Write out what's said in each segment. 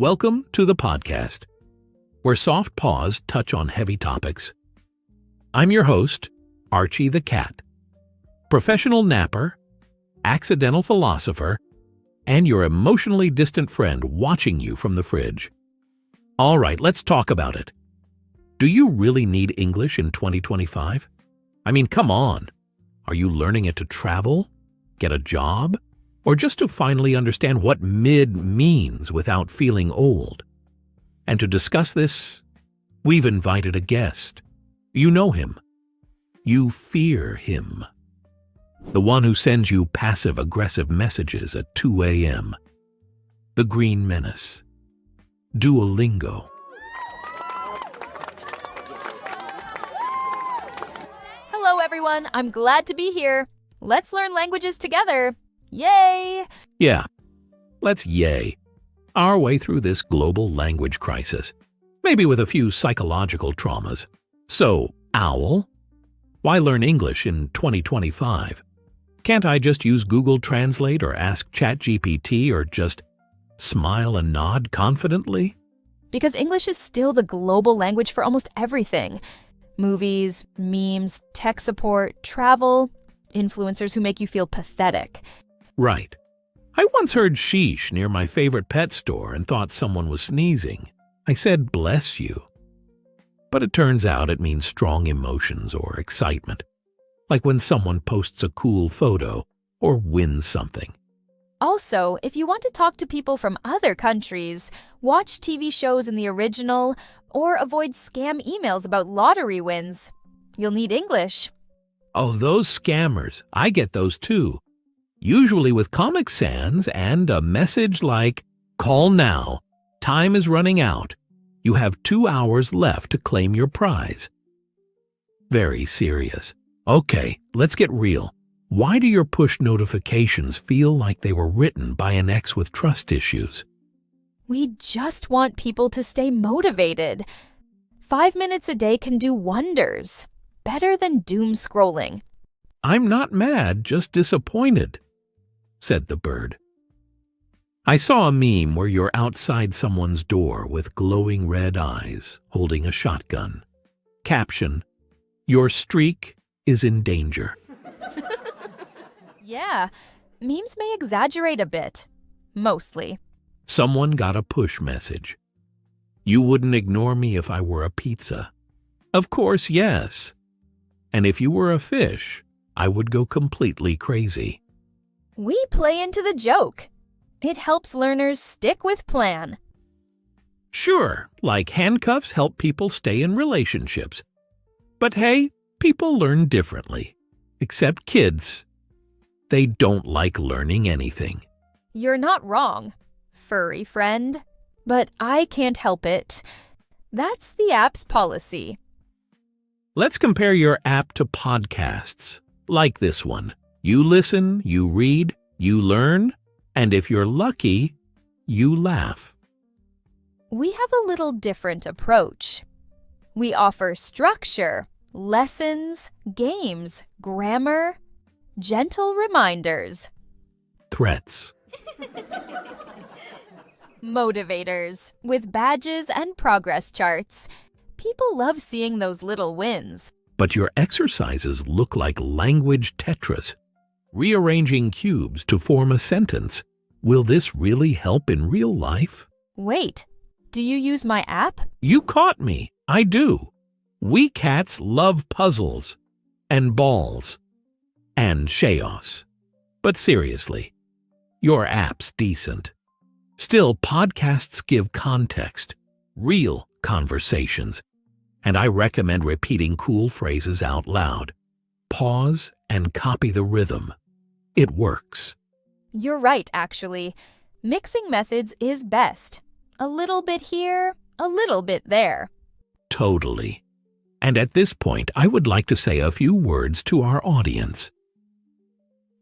Welcome to the podcast, where soft paws touch on heavy topics. I'm your host, Archie the Cat, professional napper, accidental philosopher, and your emotionally distant friend watching you from the fridge. All right, let's talk about it. Do you really need English in 2025? I mean, come on. Are you learning it to travel, get a job, or just to finally understand what mid means without feeling old? And to discuss this, we've invited a guest. You know him. You fear him. The one who sends you passive-aggressive messages at 2 a.m. The Green Menace. Duolingo. Hello everyone, I'm glad to be here. Let's learn languages together. Yay! Yeah, let's yay our way through this global language crisis, maybe with a few psychological traumas. So, OWL, why learn English in 2025? Can't I just use Google Translate or ask ChatGPT or just smile and nod confidently? Because English is still the global language for almost everything. Movies, memes, tech support, travel, influencers who make you feel pathetic. Right. I once heard sheesh near my favorite pet store and thought someone was sneezing. I said, bless you. But it turns out it means strong emotions or excitement, like when someone posts a cool photo or wins something. Also, if you want to talk to people from other countries, watch TV shows in the original, or avoid scam emails about lottery wins, you'll need English. Oh, those scammers. I get those too. Usually with Comic Sans and a message like, call now, time is running out. You have 2 hours left to claim your prize. Very serious. Okay, let's get real. Why do your push notifications feel like they were written by an ex with trust issues? We just want people to stay motivated. 5 minutes a day can do wonders. Better than doom scrolling. I'm not mad, just disappointed, said the bird. I saw a meme where you're outside someone's door with glowing red eyes, holding a shotgun. Caption, your streak is in danger. Yeah, memes may exaggerate a bit. Mostly. Someone got a push message. You wouldn't ignore me if I were a pizza. Of course, yes. And if you were a fish, I would go completely crazy. We play into the joke. It helps learners stick with plan. Sure, like handcuffs help people stay in relationships. But hey, people learn differently. Except kids. They don't like learning anything. You're not wrong, furry friend. But I can't help it. That's the app's policy. Let's compare your app to podcasts, like this one. You listen, you read, you learn, and if you're lucky, you laugh. We have a little different approach. We offer structure, lessons, games, grammar, gentle reminders. Threats. Motivators, with badges and progress charts. People love seeing those little wins. But your exercises look like language Tetris, rearranging cubes to form a sentence. Will this really help in real life? Wait, do you use my app? You caught me. I do. We cats love puzzles and balls and chaos. But seriously, your app's decent. Still, podcasts give context, real conversations, and I recommend repeating cool phrases out loud. Pause and copy the rhythm. It works. You're right, actually. Mixing methods is best. A little bit here, a little bit there. Totally. And at this point, I would like to say a few words to our audience.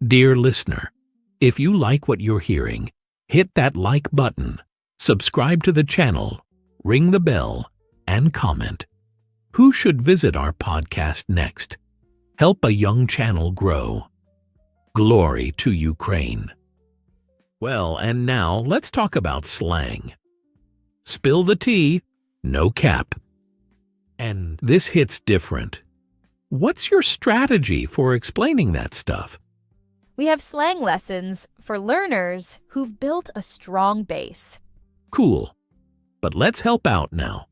Dear listener, if you like what you're hearing, hit that like button, subscribe to the channel, ring the bell, and comment. Who should visit our podcast next? Help a young channel grow. Glory to Ukraine. Well, and now let's talk about slang. Spill the tea, no cap. And this hits different. What's your strategy for explaining that stuff? We have slang lessons for learners who've built a strong base. Cool. But let's help out now.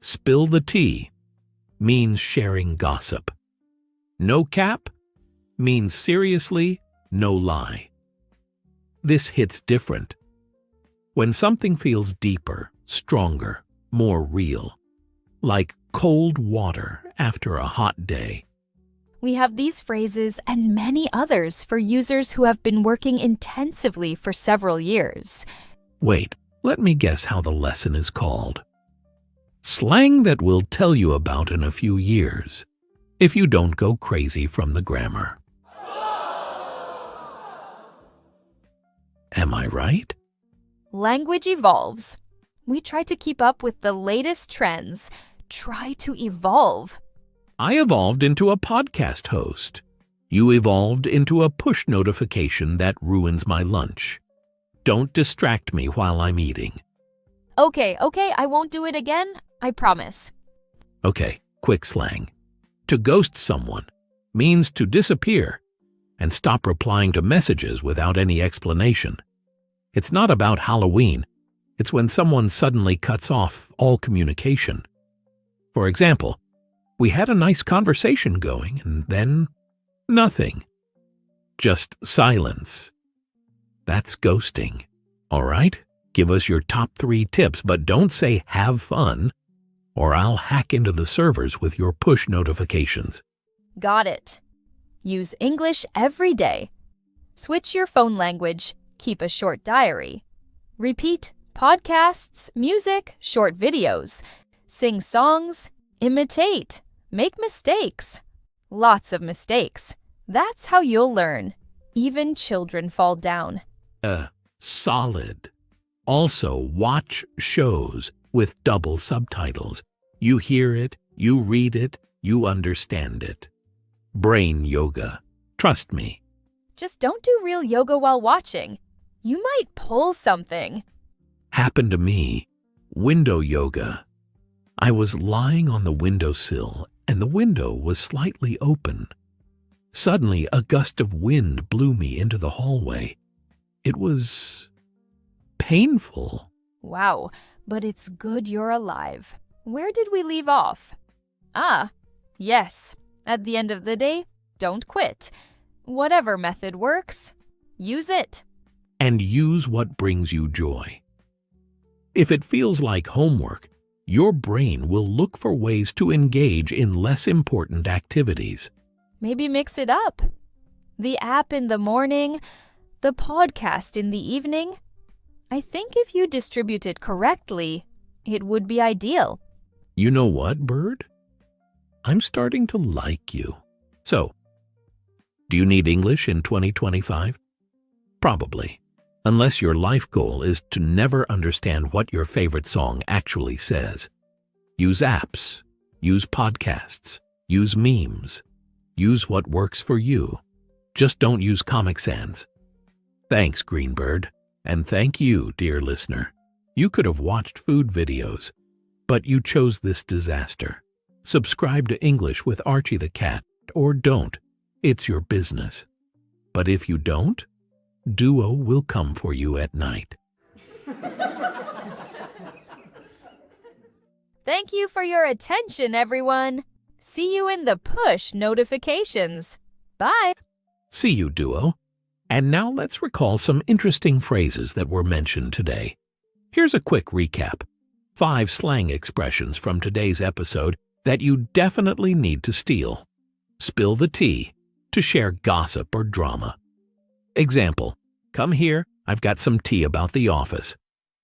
Spill the tea means sharing gossip. No cap means seriously, no lie. This hits different. When something feels deeper, stronger, more real, like cold water after a hot day. We have these phrases and many others for users who have been working intensively for several years. Wait, let me guess how the lesson is called. Slang that we'll tell you about in a few years, if you don't go crazy from the grammar. Am I right? Language evolves. We try to keep up with the latest trends. Try to evolve. I evolved into a podcast host. You evolved into a push notification that ruins my lunch. Don't distract me while I'm eating. Okay, I won't do it again. I promise. Okay, quick slang. To ghost someone means to disappear and stop replying to messages without any explanation. It's not about Halloween. It's when someone suddenly cuts off all communication. For example, we had a nice conversation going and then nothing. Just silence. That's ghosting. All right? Give us your top 3 tips, but don't say have fun, or I'll hack into the servers with your push notifications. Got it. Use English every day. Switch your phone language. Keep a short diary. Repeat podcasts, music, short videos. Sing songs. Imitate. Make mistakes. Lots of mistakes. That's how you'll learn. Even children fall down. Solid. Also, watch shows with double subtitles. You hear it, you read it, you understand it. Brain yoga. Trust me. Just don't do real yoga while watching. You might pull something. Happened to me. Window yoga. I was lying on the windowsill and the window was slightly open. Suddenly, a gust of wind blew me into the hallway. It was painful. Wow, but it's good you're alive. Where did we leave off? Yes. At the end of the day, don't quit. Whatever method works, use it. And use what brings you joy. If it feels like homework, your brain will look for ways to engage in less important activities. Maybe mix it up. The app in the morning, the podcast in the evening. I think if you distribute it correctly, it would be ideal. You know what, Bird? I'm starting to like you. So, do you need English in 2025? Probably. Unless your life goal is to never understand what your favorite song actually says. Use apps. Use podcasts. Use memes. Use what works for you. Just don't use Comic Sans. Thanks, Greenbird. And thank you, dear listener. You could have watched food videos, but you chose this disaster. Subscribe to English with Archie the Cat, or don't. It's your business. But if you don't, Duo will come for you at night. Thank you for your attention, everyone. See you in the push notifications. Bye. See you, Duo. And now let's recall some interesting phrases that were mentioned today. Here's a quick recap. 5 slang expressions from today's episode that you definitely need to steal. Spill the tea, to share gossip or drama. Example, come here, I've got some tea about the office.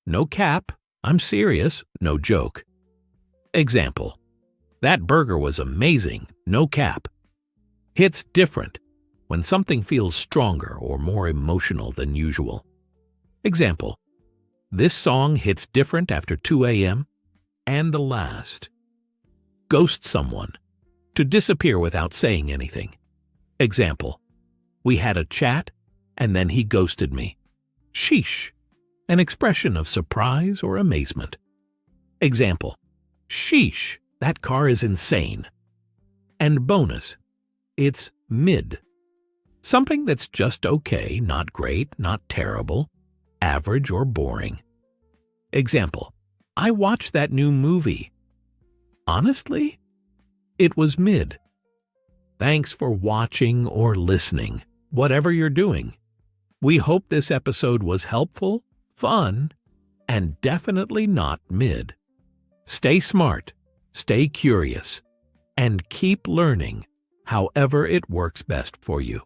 No cap, I'm serious, no joke. Example, that burger was amazing, no cap. Hits different, when something feels stronger or more emotional than usual. Example, this song hits different after 2 a.m. And the last, ghost someone, to disappear without saying anything. Example, we had a chat and then he ghosted me. Sheesh, an expression of surprise or amazement. Example: sheesh, that car is insane. And bonus: it's mid. Something that's just okay, not great, not terrible, average or boring. Example: I watched that new movie. Honestly, it was mid. Thanks for watching or listening, whatever you're doing. We hope this episode was helpful, fun, and definitely not mid. Stay smart, stay curious, and keep learning however it works best for you.